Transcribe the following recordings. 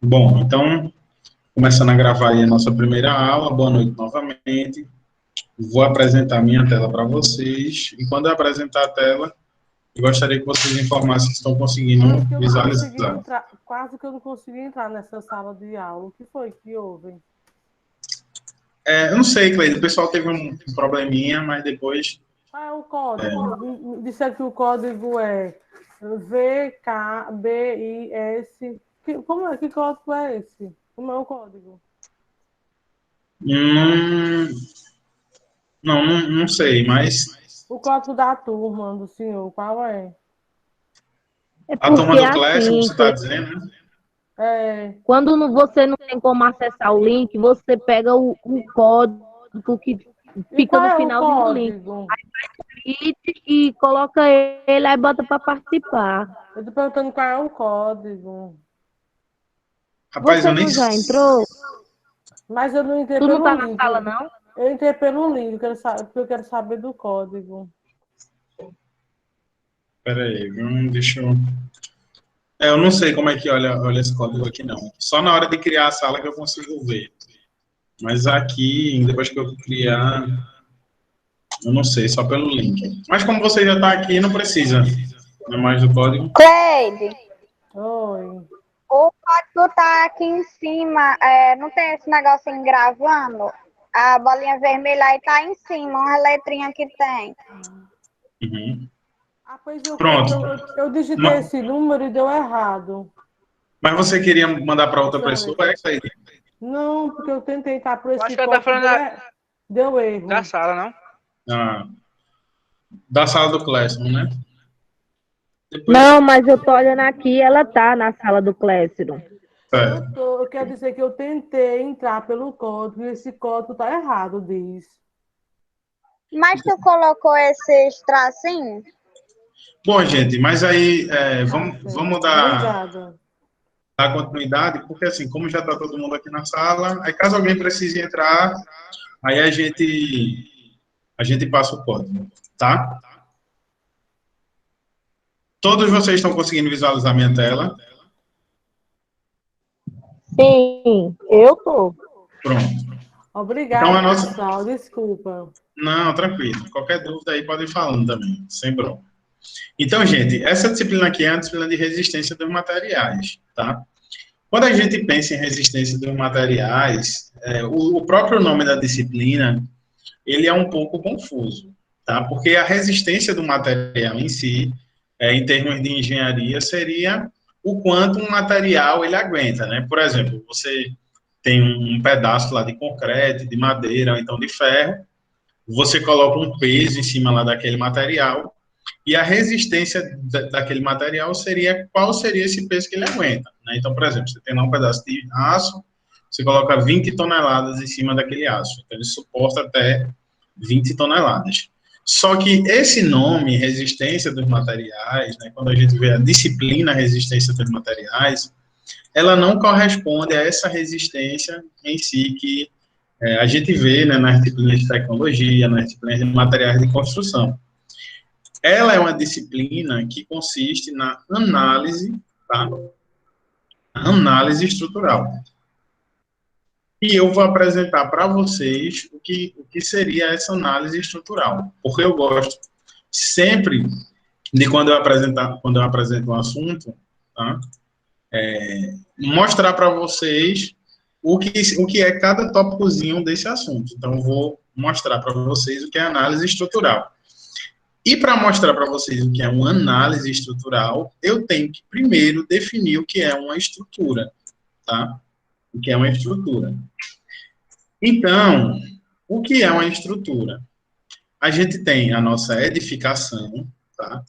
Bom, então, começando a gravar aí a nossa primeira aula, boa noite novamente. Vou apresentar minha tela para vocês. E quando eu apresentar a tela, eu gostaria que vocês informassem se estão conseguindo Quase que eu não consegui visualizar. entrar, quase que eu não consegui entrar nessa sala de aula. O que foi que houve? Eu não sei, Cleide, o pessoal teve um probleminha, mas depois... Qual é o código? Disseram que o código é VKBIS. Como é? Que código é esse? Como é o código? Hum, não sei, mas O código da turma do senhor, qual é? É a turma porque do Classroom, assim, você está dizendo, né? É. quando você não tem como acessar o link, você pega o código que E fica qual no é o finalzinho do link código? e coloca ele aí bota para participar. Eu tô perguntando qual é o código. Rapaz, Você eu nem... não já entrou? Mas eu não entrei Tu não pelo tá na link. sala, não? Eu entrei pelo link, porque eu quero saber do código. Peraí, deixa eu... eu não sei como é que olha esse código aqui, não. Só na hora de criar a sala que eu consigo ver. Mas aqui, depois que eu criar, eu não sei, só pelo link. Mas como você já está aqui, não precisa, não é mais do código. Cleide, Oi. o código tá aqui em cima, não tem esse negocinho gravando? A bolinha vermelha aí tá em cima, uma letrinha que tem. Uhum. Ah, pois eu, Pronto. eu digitei Ma- esse número e deu errado. Mas você queria mandar para outra pessoa? Alexandre. É isso aí. Não, porque eu tentei entrar por Eu acho esse que ela tá código e falando deu da erro. sala, não? Ah, da sala do Classroom, né? Depois, Não, mas eu tô olhando aqui, ela tá na sala do Classroom. Eu quero dizer que eu tentei entrar pelo código e esse código tá errado, diz. Mas tu colocou esses tracinhos? bom, gente, mas aí Tá vamos certo. dar Obrigada. continuidade, porque assim, como já está todo mundo aqui na sala, aí caso alguém precise entrar, aí a gente passa o código, tá? Todos vocês estão conseguindo visualizar minha tela? Sim, eu tô. Pronto. Então, Obrigada, a nossa... pessoal. Desculpa. Não, tranquilo. Qualquer dúvida aí pode ir falando também, sem bronca. Então, gente, essa disciplina aqui é a disciplina de resistência dos materiais, tá? Quando a gente pensa em resistência dos materiais, o próprio nome da disciplina, ele é um pouco confuso, tá? Porque a resistência do material em si, em termos de engenharia, seria o quanto um material ele aguenta, né? Por exemplo, você tem um pedaço lá de concreto, de madeira, ou então de ferro, você coloca um peso em cima lá daquele material, e a resistência daquele material seria qual seria esse peso que ele aguenta, né? Então, por exemplo, você tem lá um pedaço de aço, você coloca 20 toneladas em cima daquele aço, então ele suporta até 20 toneladas. Só que esse nome, resistência dos materiais, né, quando a gente vê a disciplina resistência dos materiais, ela não corresponde a essa resistência em si que a gente vê, né, nas disciplinas de tecnologia, nas disciplinas de materiais de construção. Ela é uma disciplina que consiste na análise, tá? Análise estrutural. E eu vou apresentar para vocês o que seria essa análise estrutural, porque eu gosto sempre de quando eu apresento um assunto, tá? Mostrar para vocês o que é cada tópicozinho desse assunto. Então, eu vou mostrar para vocês o que é análise estrutural. E para mostrar para vocês o que é uma análise estrutural, eu tenho que primeiro definir o que é uma estrutura, tá? O que é uma estrutura. Então, o que é uma estrutura? A gente tem a nossa edificação, tá?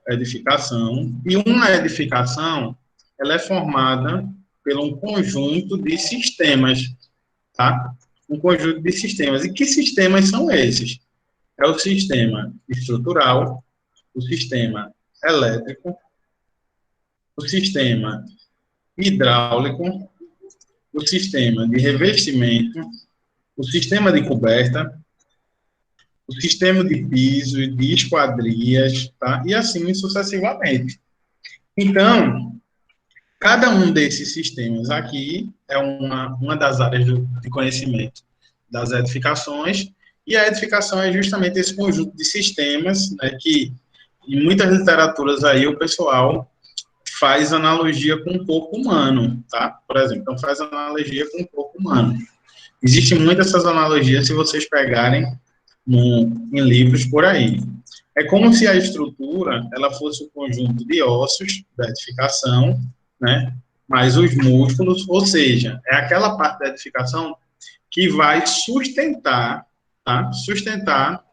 Edificação. E uma edificação, ela é formada por um conjunto de sistemas, tá? Um conjunto de sistemas. E que sistemas são esses? É o sistema estrutural, o sistema elétrico, o sistema hidráulico, o sistema de revestimento, o sistema de coberta, o sistema de piso e de esquadrias, tá? E assim sucessivamente. Então, Cada um desses sistemas aqui é uma das áreas de conhecimento das edificações, e a edificação é justamente esse conjunto de sistemas, né, que em muitas literaturas aí o pessoal faz analogia com o corpo humano, tá? Por exemplo, então faz analogia com o corpo humano. Existem muitas essas analogias se vocês pegarem em livros por aí. É como se a estrutura ela fosse um conjunto de ossos da edificação, né? Mais os músculos, ou seja, é aquela parte da edificação que vai sustentar, tá? Sustentar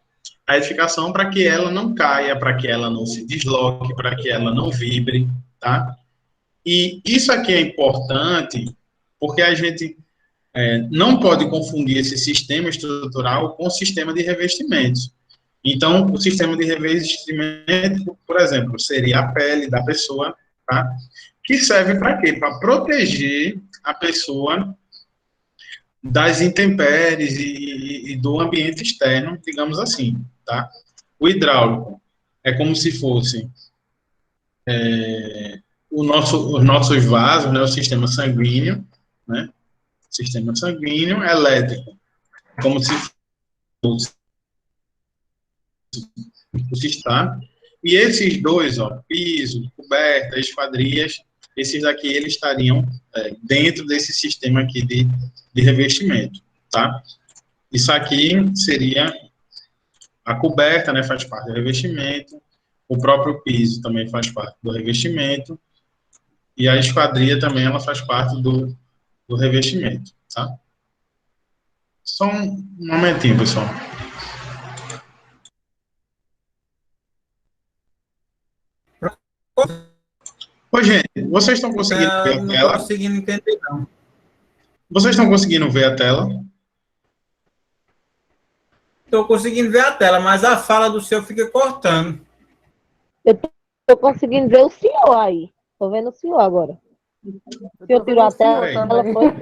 a edificação para que ela não caia, para que ela não se desloque, para que ela não vibre, tá? E isso aqui é importante porque a gente não pode confundir esse sistema estrutural com o sistema de revestimentos. Então, o sistema de revestimento, por exemplo, seria a pele da pessoa, tá? Que serve para quê? Para proteger a pessoa das intempéries e do ambiente externo, digamos assim, tá? O hidráulico é como se fosse os nossos vasos, né, o sistema sanguíneo, né? Sistema sanguíneo elétrico, como se fosse o sistema. E esses dois, ó, piso, coberta, esquadrias, esses daqui eles estariam dentro desse sistema aqui de revestimento, tá? Isso aqui seria a coberta, né, faz parte do revestimento, o próprio piso também faz parte do revestimento, e a esquadria também ela faz parte do revestimento, tá? Só um momentinho, pessoal. Ô, gente, vocês estão conseguindo ver a tela? Não estou conseguindo entender, não. Vocês estão conseguindo ver a tela? Estou conseguindo ver a tela, mas a fala do senhor fica cortando. Eu tô conseguindo ver o senhor aí. Tô vendo o senhor agora. O senhor tirou a tela, ela foi.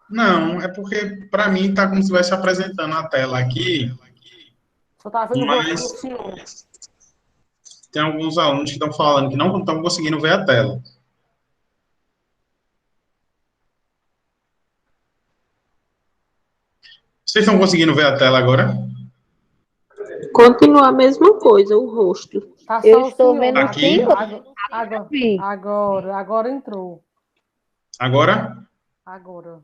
Não, é porque, para mim, está como se estivesse apresentando a tela aqui. Só tá vendo Mas o senhor. tem alguns alunos que estão falando que não estão conseguindo ver a tela. Vocês estão conseguindo ver a tela agora? Continua a mesma coisa, o rosto. Tá só Eu o estou senhor. vendo o Aqui? senhor. Agora entrou. Agora? Agora.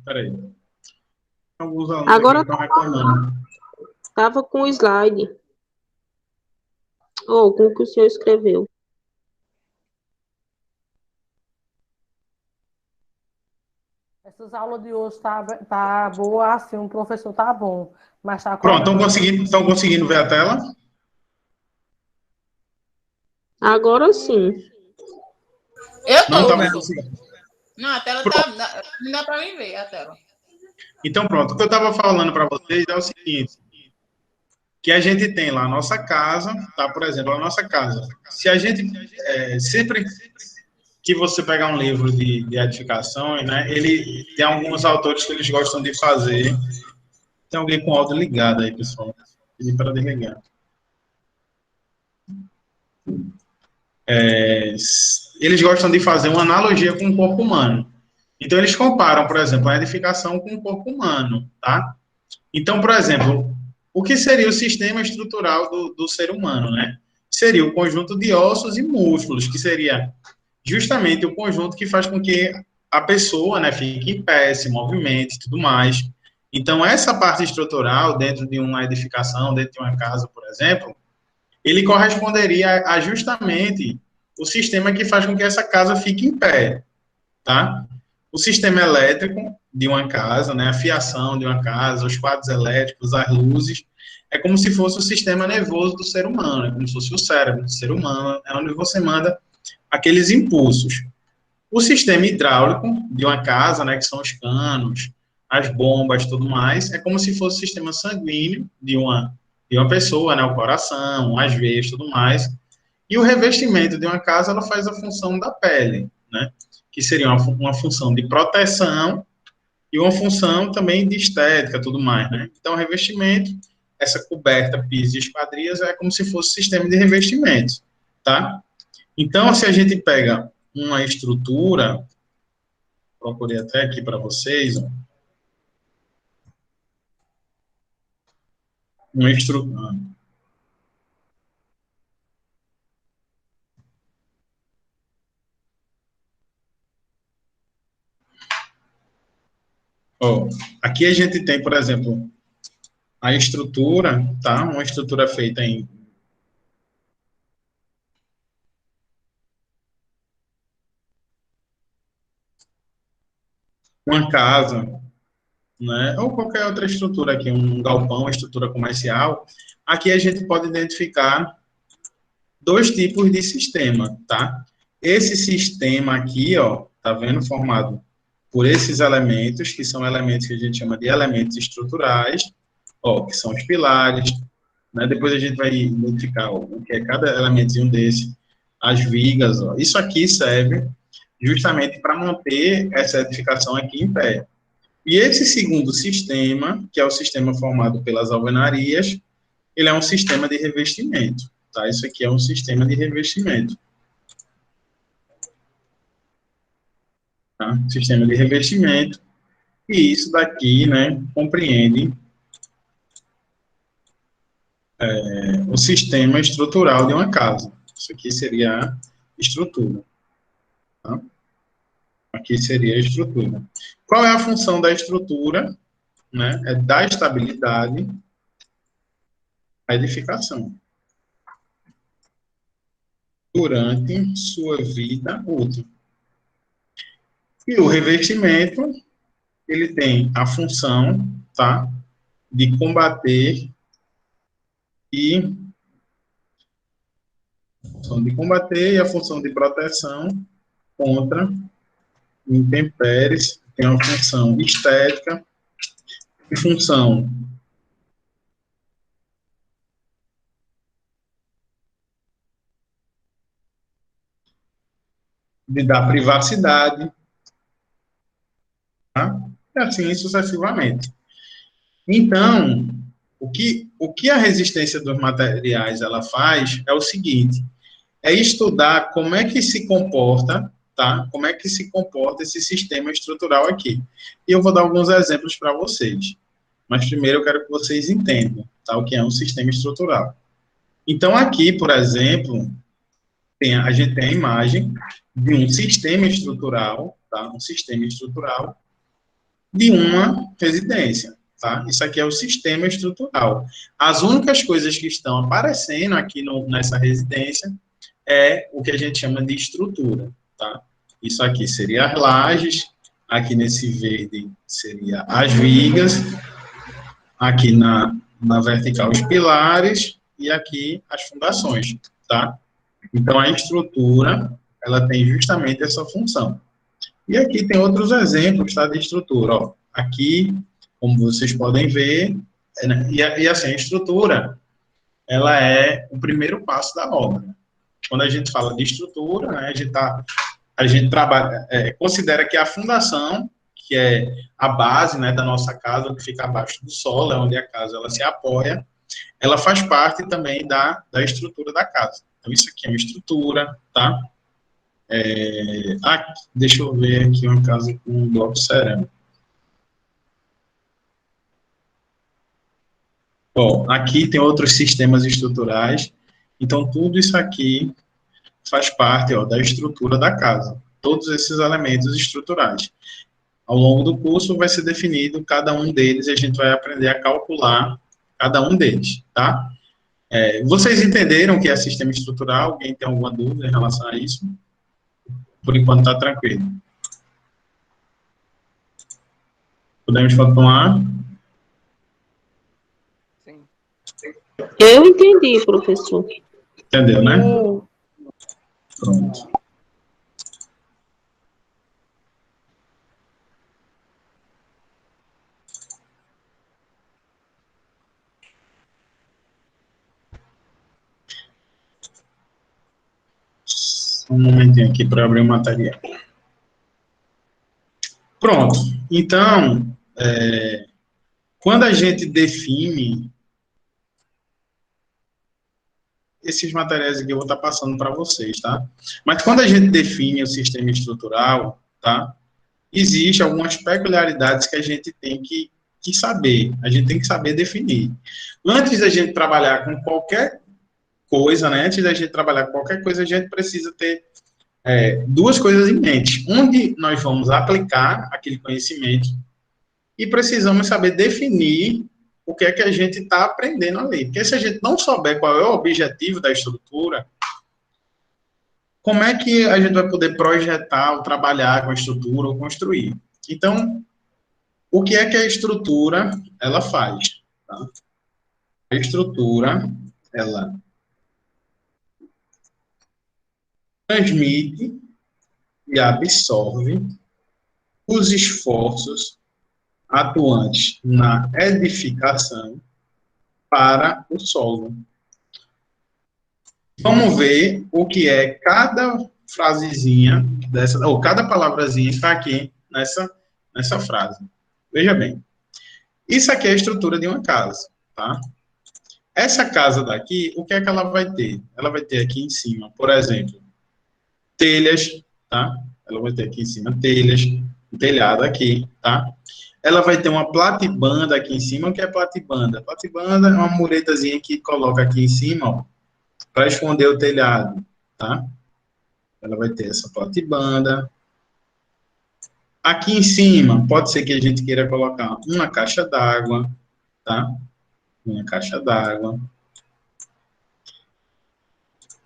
Peraí. Alguns alunos Agora aqui estão reclamando. estava com o slide. Ou com o que o senhor escreveu. Essas aulas de hoje tá boa, assim, o professor tá bom. Mas tá Pronto, estão conseguindo ver a tela? Agora sim. Eu tô. Não estava conseguindo. Não, a tela tá. Não dá pra mim ver a tela. Então, pronto. O que eu estava falando para vocês é o seguinte, que a gente tem lá a nossa casa, tá? Por exemplo, a nossa casa. Se a gente, sempre que você pegar um livro de edificações, né, ele tem alguns autores que eles gostam de fazer. Tem alguém com o áudio ligado aí, pessoal. Pedi para desligar. Eles gostam de fazer uma analogia com o corpo humano. Então, eles comparam, por exemplo, a edificação com o corpo humano, tá? Então, por exemplo, o que seria o sistema estrutural do ser humano, né? Seria o conjunto de ossos e músculos, que seria justamente o conjunto que faz com que a pessoa, né, fique em pé, se movimente e tudo mais. Então, essa parte estrutural, dentro de uma edificação, dentro de uma casa, por exemplo, ele corresponderia a justamente o sistema que faz com que essa casa fique em pé, tá? O sistema elétrico de uma casa, né, a fiação de uma casa, os quadros elétricos, as luzes, é como se fosse o sistema nervoso do ser humano, é como se fosse o cérebro do ser humano, é onde você manda aqueles impulsos. O sistema hidráulico de uma casa, né, que são os canos, as bombas, tudo mais, é como se fosse o sistema sanguíneo de uma pessoa, né, o coração, as veias, tudo mais. E o revestimento de uma casa, ela faz a função da pele, né, que seria uma função de proteção e uma função também de estética, tudo mais, né? Então, revestimento, essa coberta, piso e esquadrias é como se fosse um sistema de revestimento, tá? Então, se a gente pega uma estrutura, procurei até aqui para vocês, ó, uma estrutura. Ó, aqui a gente tem, por exemplo, a estrutura, tá? Uma estrutura feita em uma casa, né? Ou qualquer outra estrutura aqui, um galpão, uma estrutura comercial. Aqui a gente pode identificar dois tipos de sistema, tá? Esse sistema aqui, ó, tá vendo, formado por esses elementos, que são elementos que a gente chama de elementos estruturais, ó, que são os pilares, né? Depois a gente vai identificar o que é cada elementozinho desse, as vigas, ó. Isso aqui serve justamente para manter essa edificação aqui em pé. E esse segundo sistema, que é o sistema formado pelas alvenarias, ele é um sistema de revestimento, tá? Isso aqui é um sistema de revestimento. Tá? Sistema de revestimento. E isso daqui, né, compreende o sistema estrutural de uma casa. Isso aqui seria a estrutura. Tá? Aqui seria a estrutura. Qual é a função da estrutura? Né? É dar estabilidade à edificação durante sua vida útil. E o revestimento, ele tem a função, tá, de combater e a função de proteção contra intempéries, tem uma função estética e função de dar privacidade, tá? E assim sucessivamente. Então, o que a resistência dos materiais ela faz é o seguinte, é estudar como é que se comporta, tá? Como é que se comporta esse sistema estrutural aqui. E eu vou dar alguns exemplos para vocês. Mas primeiro eu quero que vocês entendam, tá? O que é um sistema estrutural. Então, aqui, por exemplo, a gente tem a imagem de um sistema estrutural, tá? Um sistema estrutural de uma residência, tá? Isso aqui é o sistema estrutural. As únicas coisas que estão aparecendo aqui nessa residência é o que a gente chama de estrutura, tá? Isso aqui seria as lajes, aqui nesse verde seria as vigas, aqui na vertical os pilares e aqui as fundações, tá? Então, a estrutura, ela tem justamente essa função. E aqui tem outros exemplos, tá, de estrutura, ó. Aqui, como vocês podem ver, e assim, a estrutura, ela é o primeiro passo da obra. Quando a gente fala de estrutura, né, a gente trabalha, considera que a fundação, que é a base, né, da nossa casa, que fica abaixo do solo, é onde a casa ela se apoia, ela faz parte também da estrutura da casa. Então, isso aqui é uma estrutura, tá? Deixa eu ver aqui uma casa com um bloco cerâmico. Bom, aqui tem outros sistemas estruturais. Então, tudo isso aqui faz parte, ó, da estrutura da casa. Todos esses elementos estruturais. Ao longo do curso vai ser definido cada um deles e a gente vai aprender a calcular cada um deles, tá? Vocês entenderam o que é sistema estrutural? Alguém tem alguma dúvida em relação a isso? Por enquanto está tranquilo. Podemos continuar? Sim. Eu entendi, professor. Entendeu, né? Pronto. Um momentinho aqui para abrir o material. Pronto. Então, quando a gente define esses materiais aqui, eu vou estar passando para vocês, tá? Mas quando a gente define o sistema estrutural, tá? Existem algumas peculiaridades que a gente tem que saber. A gente tem que saber definir. Antes da gente trabalhar com qualquer coisa, né? Antes da gente trabalhar com qualquer coisa, a gente precisa ter duas coisas em mente. Onde nós vamos aplicar aquele conhecimento e precisamos saber definir o que é que a gente está aprendendo ali. Porque se a gente não souber qual é o objetivo da estrutura, como é que a gente vai poder projetar ou trabalhar com a estrutura ou construir? Então, o que é que a estrutura, ela faz? Tá? A estrutura, ela transmite e absorve os esforços atuantes na edificação para o solo. Vamos ver o que é cada frasezinha dessa, ou cada palavrazinha que está aqui nessa frase. Veja bem. Isso aqui é a estrutura de uma casa, tá? Essa casa daqui, o que é que ela vai ter? Ela vai ter aqui em cima, por exemplo, telhas, tá? Ela vai ter aqui em cima telhas, um telhado aqui, tá? Ela vai ter uma platibanda aqui em cima. O que é platibanda? Platibanda é uma muretazinha que coloca aqui em cima, ó, para esconder o telhado, tá? Ela vai ter essa platibanda. Aqui em cima, pode ser que a gente queira colocar uma caixa d'água, tá? Uma caixa d'água.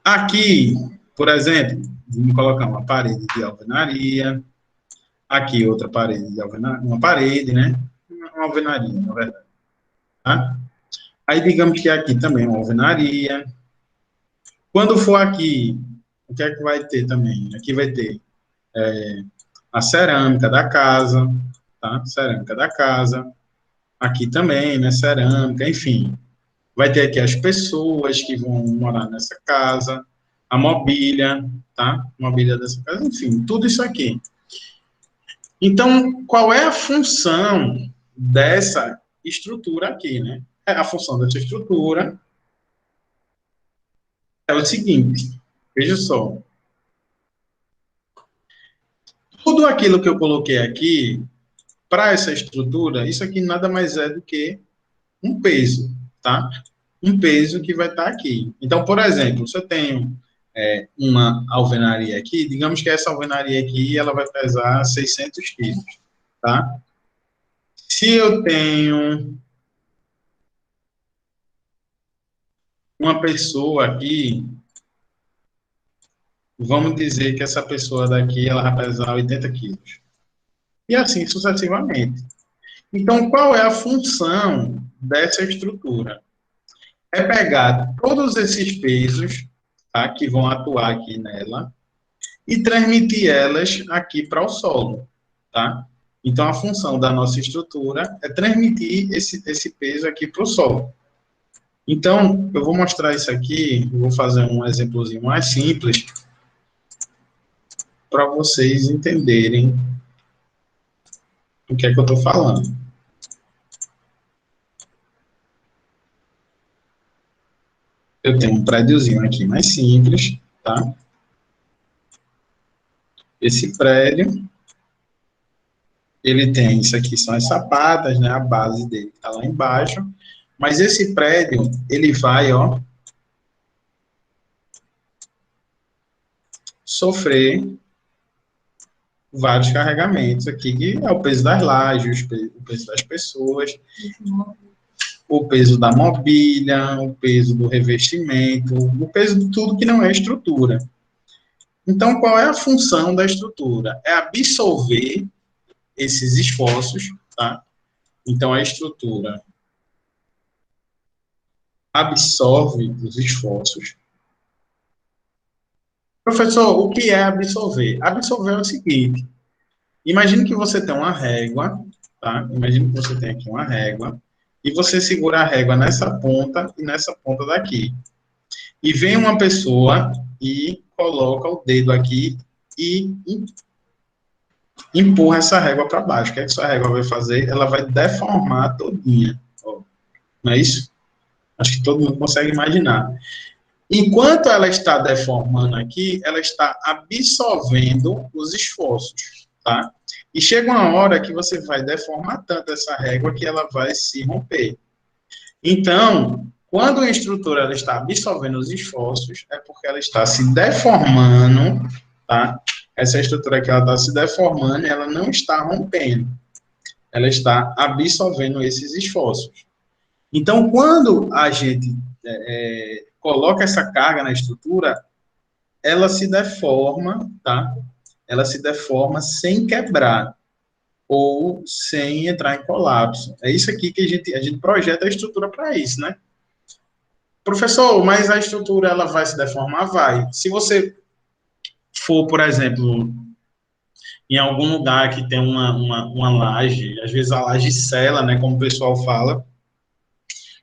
Aqui, por exemplo, vamos colocar uma parede de alvenaria. Aqui outra parede de alvenaria, uma parede, né? Uma alvenaria, na verdade. Tá? Aí, digamos que aqui também uma alvenaria. Quando for aqui, o que é que vai ter também? Aqui vai ter a cerâmica da casa, tá? Cerâmica da casa. Aqui também, né? Cerâmica, enfim. Vai ter aqui as pessoas que vão morar nessa casa, a mobília, tá? Mobília dessa casa, enfim, tudo isso aqui. Então, qual é a função dessa estrutura aqui, né? A função dessa estrutura é o seguinte, veja só. Tudo aquilo que eu coloquei aqui, para essa estrutura, isso aqui nada mais é do que um peso, tá? Um peso que vai estar aqui. Então, por exemplo, se eu tenho uma alvenaria aqui, digamos que essa alvenaria aqui, ela vai pesar 600 quilos, tá? Se eu tenho uma pessoa aqui, vamos dizer que essa pessoa daqui, ela vai pesar 80 quilos. E assim sucessivamente. Então, qual é a função dessa estrutura? É pegar todos esses pesos, tá, que vão atuar aqui nela, e transmitir elas aqui para o solo, tá? Então, a função da nossa estrutura é transmitir esse peso aqui para o solo. Então, eu vou mostrar isso aqui, vou fazer um exemplozinho mais simples, para vocês entenderem o que é que eu estou falando. Eu tenho um prédiozinho aqui mais simples, tá? Esse prédio, ele tem, isso aqui são as sapatas, né? A base dele está lá embaixo. Mas esse prédio, ele vai, ó, sofrer vários carregamentos aqui, que é o peso das lajes, o peso das pessoas, o peso da mobília, o peso do revestimento, o peso de tudo que não é estrutura. Então, qual é a função da estrutura? É absorver esses esforços, tá? Então, a estrutura absorve os esforços. Professor, o que é absorver? Absorver é o seguinte, imagine que você tem uma régua, tá? Imagine que você tem aqui uma régua, e você segura a régua nessa ponta e nessa ponta daqui. E vem uma pessoa e coloca o dedo aqui e empurra essa régua para baixo. O que é que essa régua vai fazer? Ela vai deformar todinha. Ó, não é isso? Acho que todo mundo consegue imaginar. Enquanto ela está deformando aqui, ela está absorvendo os esforços, tá? E chega uma hora que você vai deformar tanto essa régua que ela vai se romper. Então, quando a estrutura ela está absorvendo os esforços, é porque ela está se deformando, tá? Essa estrutura aqui ela está se deformando e ela não está rompendo. Ela está absorvendo esses esforços. Então, quando a gente coloca essa carga na estrutura, ela se deforma, tá? Ela se deforma sem quebrar ou sem entrar em colapso. É isso aqui que a gente projeta a estrutura para isso, né? Professor, mas a estrutura ela vai se deformar? Vai. Se você for, por exemplo, em algum lugar que tem uma laje, às vezes a laje sela, né, como o pessoal fala,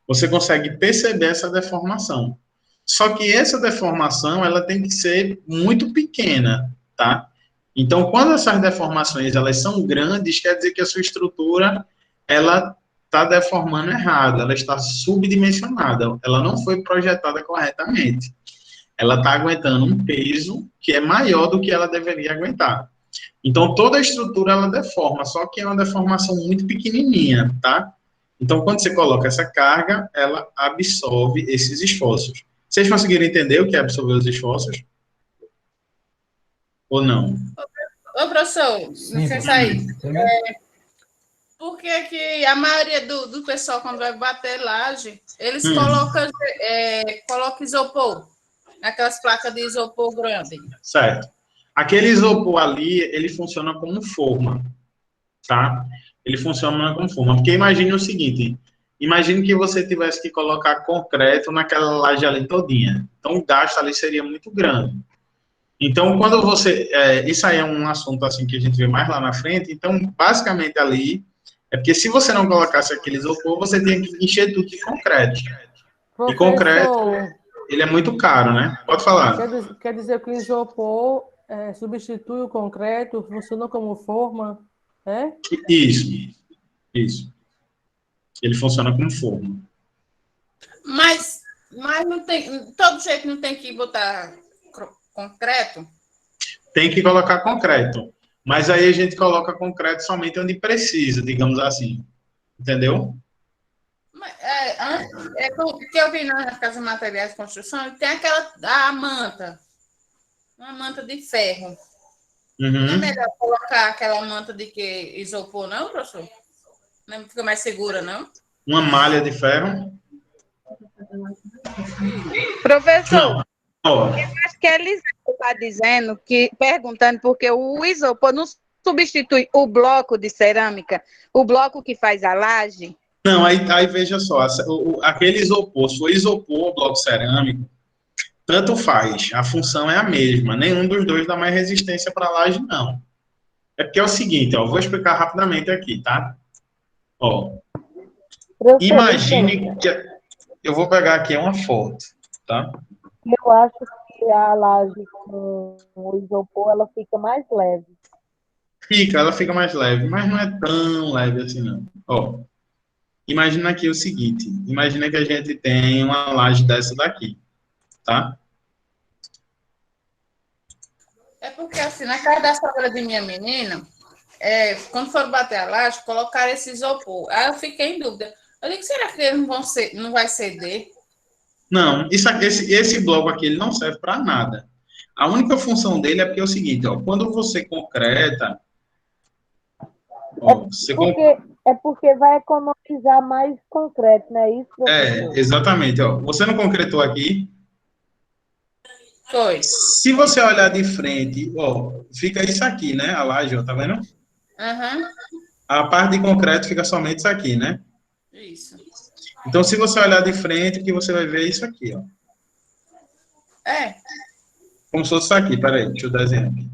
você consegue perceber essa deformação. Só que essa deformação, ela tem que ser muito pequena, tá? Então, quando essas deformações, elas são grandes, quer dizer que a sua estrutura, ela está deformando errado, ela está subdimensionada, ela não foi projetada corretamente. Ela está aguentando um peso que é maior do que ela deveria aguentar. Então, toda a estrutura, ela deforma, só que é uma deformação muito pequenininha, tá? Então, quando você coloca essa carga, ela absorve esses esforços. Vocês conseguiram entender o que é absorver os esforços? Ou não? Ô, professor, não sei sair. Por que que a maioria do pessoal, quando vai bater laje, eles colocam isopor, naquelas placas de isopor grande? Certo. Aquele isopor ali, ele funciona como forma, tá? Ele funciona como forma. Porque imagine o seguinte, imagine que você tivesse que colocar concreto naquela laje ali todinha. Então, o gasto ali seria muito grande. Então, quando você... isso aí é um assunto assim que a gente vê mais lá na frente. Então, basicamente ali... É porque se você não colocasse aquele isopor, você tinha que encher tudo de concreto. Professor, e concreto, ele é muito caro, né? Pode falar. Quer dizer que o isopor substitui o concreto, funciona como forma, é? Isso. Ele funciona como forma. Mas não tem... Todo jeito não tem que botar concreto? Tem que colocar concreto. Mas aí a gente coloca concreto somente onde precisa, digamos assim. Entendeu? Que eu vi nas casas de materiais de construção, tem a manta. Uma manta de ferro. Uhum. Não é melhor colocar aquela manta de que isopor, não, professor? Não fica mais segura, não? Uma malha de ferro. Professor, Ó, eu acho que eles está dizendo perguntando porque o isopor não substitui o bloco de cerâmica, o bloco que faz a laje. não, aí veja só, aquele isopor, se for isopor ou bloco cerâmico, tanto faz, a função é a mesma, nenhum dos dois dá mais resistência para a laje, não. É porque é o seguinte, ó, vou explicar rapidamente aqui, tá? Ó, imagine que... Eu vou pegar aqui uma foto, tá? Eu acho que a laje com o isopor, ela fica mais leve. Ela fica mais leve, mas não é tão leve assim, não. Ó, imagina aqui o seguinte, imagina que a gente tem uma laje dessa daqui, tá? É porque, assim, na casa da sogra de minha menina, quando foram bater a laje, colocaram esse isopor. Aí eu fiquei em dúvida. Eu digo, será que ele não vai ceder? Não, esse bloco aqui, ele não serve para nada. A única função dele é porque é o seguinte, ó, quando você concreta... Ó, porque vai economizar mais concreto, não é isso, professor? Exatamente, ó. Você não concretou aqui? Foi. Se você olhar de frente, ó, fica isso aqui, né? A laje, ó, tá vendo? Uhum. A parte de concreto fica somente isso aqui, né? Isso. Então, se você olhar de frente, o que você vai ver é isso aqui, ó. Como se fosse isso aqui, peraí, deixa eu desenhar aqui.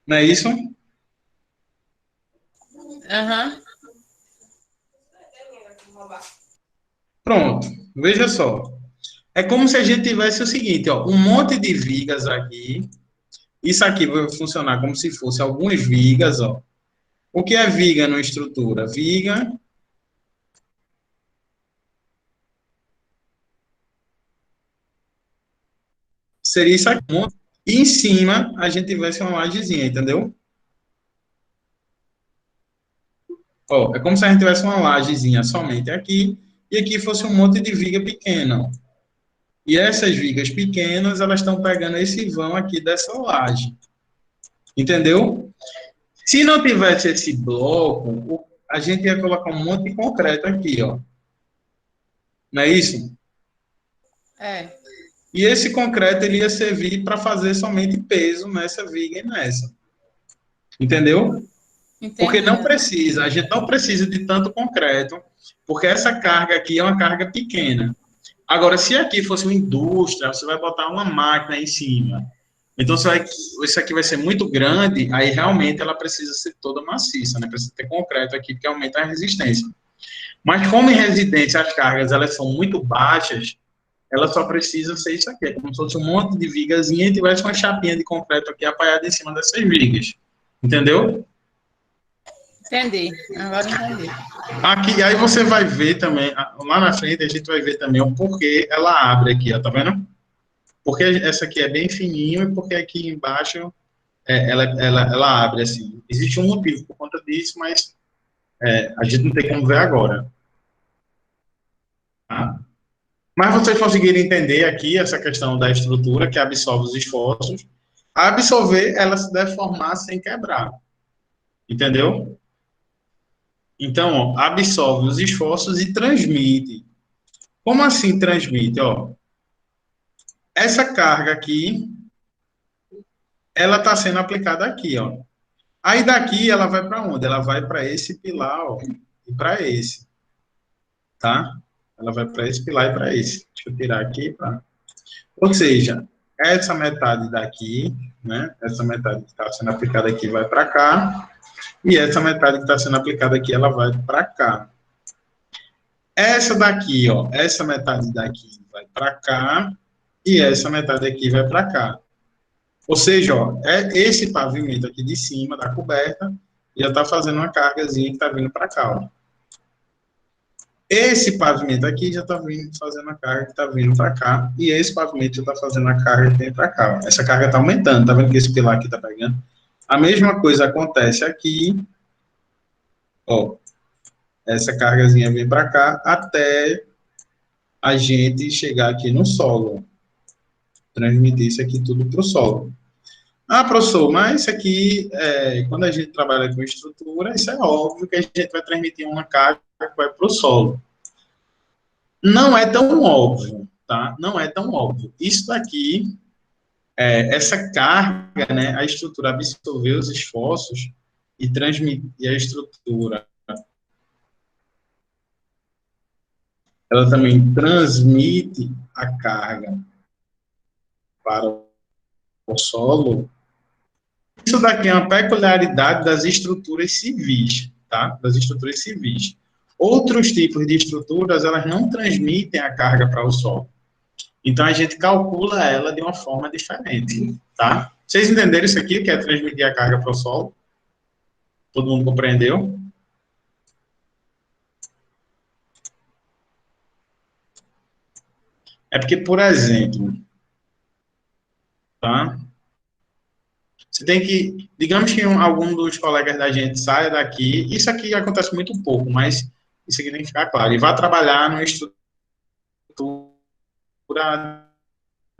Não é isso? Uhum. Pronto, veja só. É como se a gente tivesse o seguinte, ó, um monte de vigas aqui. Isso aqui vai funcionar como se fosse algumas vigas, ó. O que é viga numa estrutura? Viga seria isso aqui. E em cima a gente tivesse uma lajezinha, entendeu? Ó, é como se a gente tivesse uma lajezinha somente aqui e aqui fosse um monte de viga pequena, ó. E essas vigas pequenas, elas estão pegando esse vão aqui dessa laje. Entendeu? Se não tivesse esse bloco, a gente ia colocar um monte de concreto aqui, ó. Não é isso? É. E esse concreto, ele ia servir para fazer somente peso nessa viga e nessa. Entendeu? Entendi. Porque não precisa, a gente não precisa de tanto concreto, porque essa carga aqui é uma carga pequena. Agora, se aqui fosse uma indústria, você vai botar uma máquina em cima. Então, isso aqui vai ser muito grande, aí realmente ela precisa ser toda maciça, né? Precisa ter concreto aqui, porque aumenta a resistência. Mas como em residência as cargas elas são muito baixas, ela só precisa ser isso aqui. É como se fosse um monte de vigazinha e tivesse uma chapinha de concreto aqui apoiada em cima dessas vigas. Entendeu? Entendi. Agora entendi. Aqui, aí você vai ver também, lá na frente a gente vai ver também o porquê ela abre aqui, ó, tá vendo? Porque essa aqui é bem fininho e porque aqui embaixo ela abre assim. Existe um motivo por conta disso, mas a gente não tem como ver agora. Tá? Mas vocês conseguiram entender aqui essa questão da estrutura que absorve os esforços. A absorver, ela se deformar sem quebrar. Entendeu? Então, ó, absorve os esforços e transmite. Como assim transmite? Ó, essa carga aqui, ela está sendo aplicada aqui, ó. Aí daqui ela vai para onde? Ela vai para esse pilar, ó, e para esse, tá? Ela vai para esse pilar e para esse. Deixa eu tirar aqui, tá? Ou seja, essa metade daqui, né? Essa metade que está sendo aplicada aqui vai para cá. E essa metade que está sendo aplicada aqui, ela vai para cá. Essa daqui, ó, essa metade daqui vai para cá, e essa metade aqui vai para cá. Ou seja, ó, esse pavimento aqui de cima da coberta já está fazendo uma cargazinha que está vindo para cá, ó. Esse pavimento aqui já está fazendo a carga que está vindo para cá, e esse pavimento já está fazendo a carga que vem para cá, ó. Essa carga está aumentando, tá vendo que esse pilar aqui está pegando? A mesma coisa acontece aqui, ó, essa cargazinha vem para cá até a gente chegar aqui no solo, transmitir isso aqui tudo para o solo. Ah, professor, mas isso aqui, quando a gente trabalha com estrutura, isso é óbvio que a gente vai transmitir uma carga que vai para o solo. Não é tão óbvio, tá? Não é tão óbvio. Isso daqui, essa carga, né, a estrutura absorver os esforços e transmitir a estrutura. Ela também transmite a carga para o solo. Isso daqui é uma peculiaridade das estruturas civis, tá? Das estruturas civis. Outros tipos de estruturas, elas não transmitem a carga para o solo. Então, a gente calcula ela de uma forma diferente, tá? Vocês entenderam isso aqui, que é transmitir a carga para o solo? Todo mundo compreendeu? É porque, por exemplo, tá? Você tem que, digamos que algum dos colegas da gente saia daqui, isso aqui acontece muito pouco, mas isso aqui tem que ficar claro, e vá trabalhar numa estrutura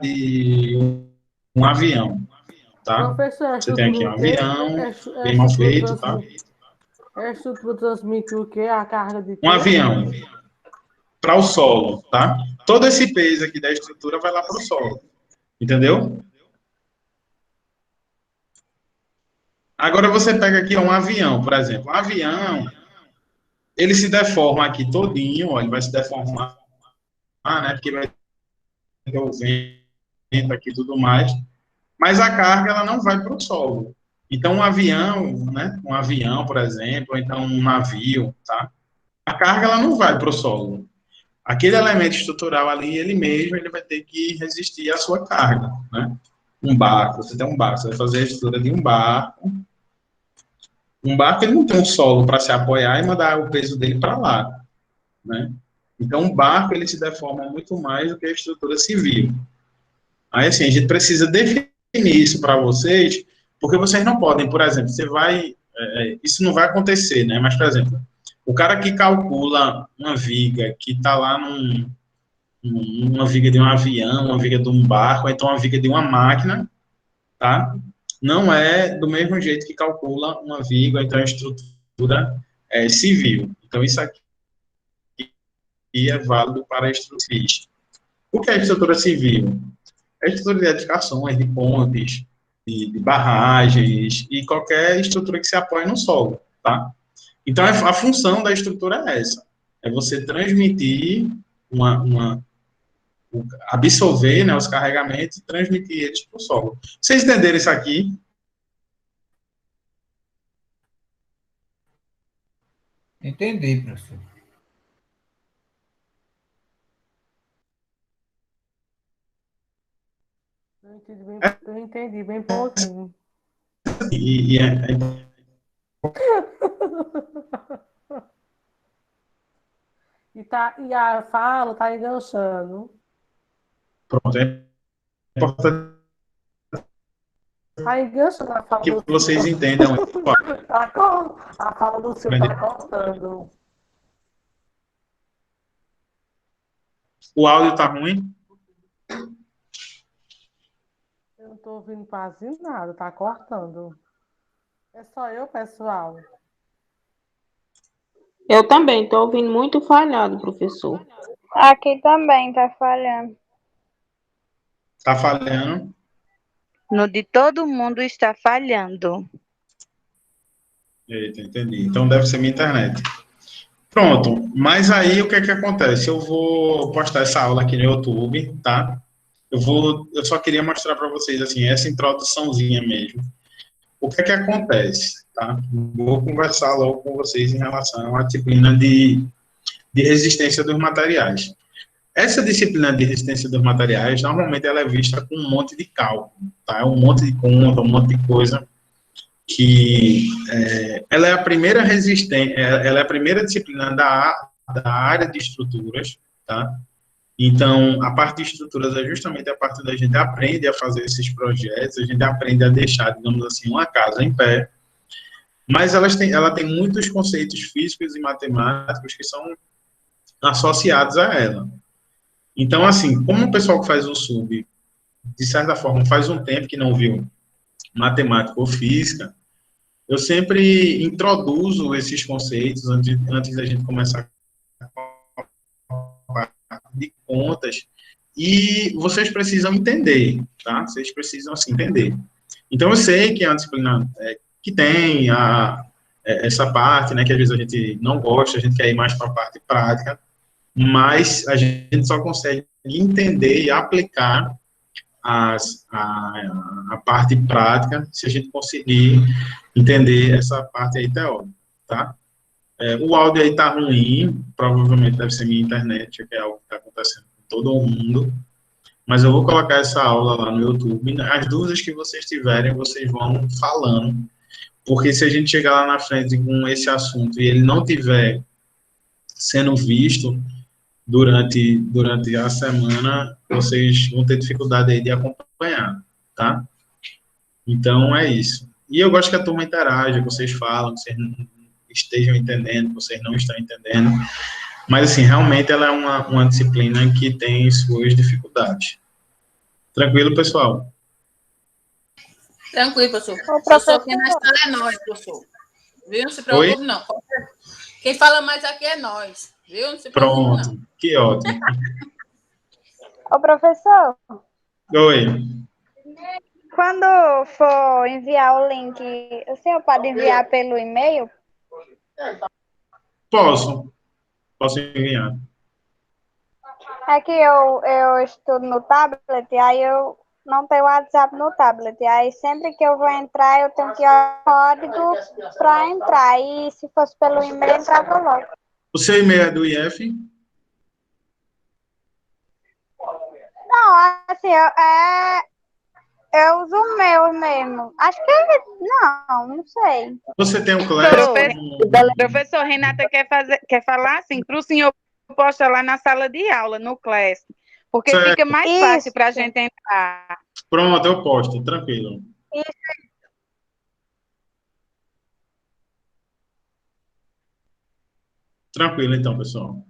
de um avião, tá? Professor, Você tem aqui um avião, bem mal feito, tá? A estrutura transmite o quê? A carga de quê? Um avião para o solo, tá? Todo esse peso aqui da estrutura vai lá para o solo, entendeu? Agora você pega aqui um avião, por exemplo. Um avião, ele se deforma aqui todinho, ó, ele vai se deformar, né? Porque vai ter o vento aqui e tudo mais. Mas a carga, ela não vai para o solo. Então, um avião, né? Um avião, por exemplo, ou então um navio, tá? A carga, ela não vai para o solo. aquele elemento estrutural ali, ele mesmo, ele vai ter que resistir à sua carga, né? Um barco, você tem um barco, você vai fazer a estrutura de um barco. Um barco, ele não tem um solo para se apoiar e mandar o peso dele para lá, né? Então, um barco, ele se deforma muito mais do que a estrutura civil. Aí, assim, a gente precisa definir isso para vocês, porque vocês não podem, por exemplo, você vai... isso não vai acontecer, né? Mas, por exemplo, o cara que calcula uma viga que está lá uma viga de um avião, uma viga de um barco, ou então uma viga de uma máquina, tá? Não é do mesmo jeito que calcula uma viga, ou então a estrutura civil. Então, isso aqui é válido para estruturas civis. O que é estrutura civil? É estrutura de edificações, de pontes, de barragens e qualquer estrutura que se apoie no solo, tá? Então, a função da estrutura é essa. É você transmitir absorver, né, os carregamentos e transmitir eles para o solo. Vocês entenderam isso aqui? Entendi, professor. Eu entendi bem pouquinho. E a fala tá enganchando. Pronto, é importante Tá enganchando a fala que do vocês senhor. entendam. A fala do senhor tá cortando. O áudio tá ruim? Eu não tô ouvindo quase nada, tá cortando. É só eu, pessoal. Eu também estou ouvindo muito falhado, professor. Aqui também tá falhando. Tá falhando? No de todo mundo está falhando. Eita, entendi. Então deve ser minha internet. Pronto, mas aí o que é que acontece? Eu vou postar essa aula aqui no YouTube, tá? Eu só queria mostrar para vocês, assim, essa introduçãozinha mesmo. O que é que acontece, tá? Vou conversar logo com vocês em relação à disciplina de resistência dos materiais. Essa disciplina de resistência dos materiais, normalmente ela é vista com um monte de cálculo, tá? Um monte de conta, um monte de coisa que ela é a primeira ela é a primeira disciplina da área de estruturas, tá? Então, a parte de estruturas é justamente a parte da gente aprende a fazer esses projetos, a gente aprende a deixar, digamos assim, uma casa em pé, mas ela tem muitos conceitos físicos e matemáticos que são associados a ela. Então, assim, como o pessoal que faz o sub, de certa forma, faz um tempo que não viu matemática ou física, eu sempre introduzo esses conceitos antes da gente começar de contas, e vocês precisam entender, tá? Vocês precisam, assim, entender. Então, eu sei que é uma disciplina que tem essa parte, né, que às vezes a gente não gosta, a gente quer ir mais para a parte prática, mas a gente só consegue entender e aplicar a parte prática se a gente conseguir entender essa parte aí teórica, tá? O áudio aí tá ruim, provavelmente deve ser minha internet, que é algo que está acontecendo com todo mundo, mas eu vou colocar essa aula lá no YouTube. As dúvidas que vocês tiverem, vocês vão falando, porque se a gente chegar lá na frente com esse assunto e ele não tiver sendo visto durante a semana, vocês vão ter dificuldade aí de acompanhar, tá? Então, é isso. E eu gosto que a turma interaja, que vocês falam, que vocês não estejam entendendo, que vocês não estão entendendo. Mas, assim, realmente ela é uma disciplina que tem suas dificuldades. Tranquilo, pessoal? Tranquilo, professor. Professor, aqui na escola é nós, professor. Viu? Não se preocupe, não. Quem fala mais aqui é nós. Viu? Não se preocupe, Pronto, que ótimo. Ô, professor. Oi. Quando for enviar o link, o senhor pode enviar pelo e-mail? Posso enviar. É que eu estudo no tablet, aí eu não tenho WhatsApp no tablet. Aí sempre que eu vou entrar, eu tenho que ir ao código para entrar. E se fosse pelo e-mail, entrava logo. O seu e-mail é do IF? Não, assim, eu uso o meu mesmo. Acho que não sei. Você tem um Class? Professor, Renata quer falar assim, para o senhor posta lá na sala de aula, no Class, porque Certo. fica mais fácil para a gente entrar. Pronto, eu posto, tranquilo. Tranquilo, então, pessoal.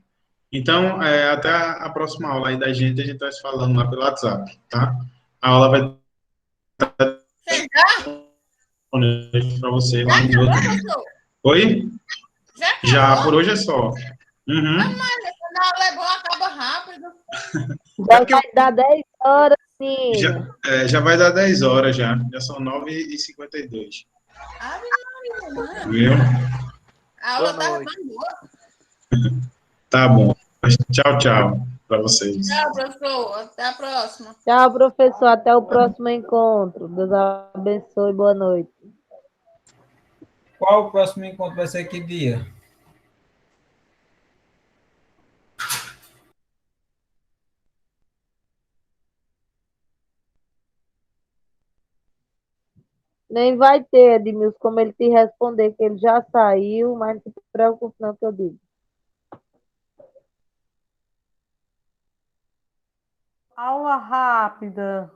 Então, até a próxima aula aí da gente, a gente vai se falando lá pelo WhatsApp, tá? A aula vai disponível para você lá no outro. Professor, Oi? Já, acabou? por hoje é só. Uhum. Mas quando a aula é boa, acaba rápido. Já vai dar 10 horas, sim. Já vai dar 10 horas já. Já são 9h52. Ave Maria, mano. Viu? A aula tava bem boa. Tá bom. Tchau, tchau para vocês. Tchau, professor. Até a próxima. Tchau, professor. Até o próximo encontro. Deus abençoe. Boa noite. Qual o próximo encontro vai ser que dia? Nem vai ter, Edmilson, como ele te responder, que ele já saiu, mas não se preocupe não, que eu digo. Aula rápida.